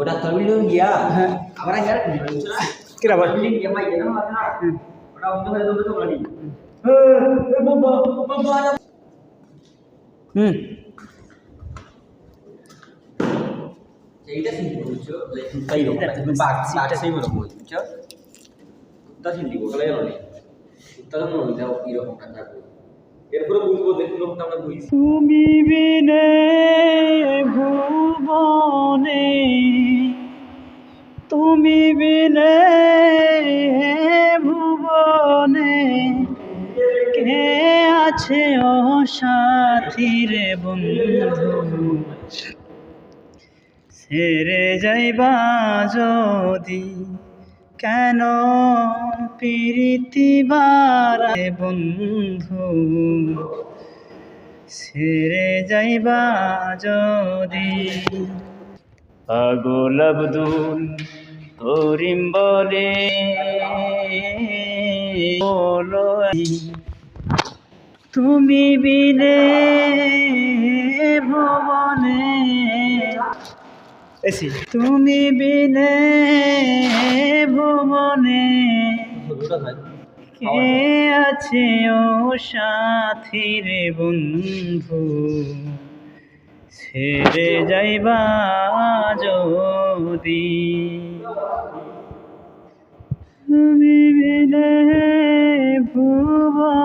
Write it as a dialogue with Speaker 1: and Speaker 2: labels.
Speaker 1: doctor building গিয়া
Speaker 2: হ্যাঁ
Speaker 1: আবার আগে আর কি
Speaker 2: কি আবার
Speaker 1: বিল্ডিং গিয়া মাই কেন মাথা ওটা অন্য হয়ে যাবে তো বলি বাবা
Speaker 2: হুম
Speaker 1: এইটা সিম্পল বুঝছো তাই রকম তুমি বাঘ সেই বলো বুঝছো কুত্তা সিম্পল বলে গেল না কুত্তা তো মনে দাও কি রকম কাজ করবে এরপরে বুঝবো দেখুন লোকটা আমরা বুঝছি
Speaker 2: তুমি বিনে ভুবনে তুমি বিনে ভুবনে কে আছে ও সাথী রে বন্ধু ছেড়ে যাইবা যদি কেন প্রীতি বাড়ায় বন্ধু ছেড়ে যাইবা যদি পাগল আব্দুল করিম বলে বলো তুমি বিনে ভুবনে এসি তুমি বিনে ভুবনে কে আছে ও সাথী রে বন্ধু ছেড়ে যাইবা যদি তুমি বিনে ভুবনে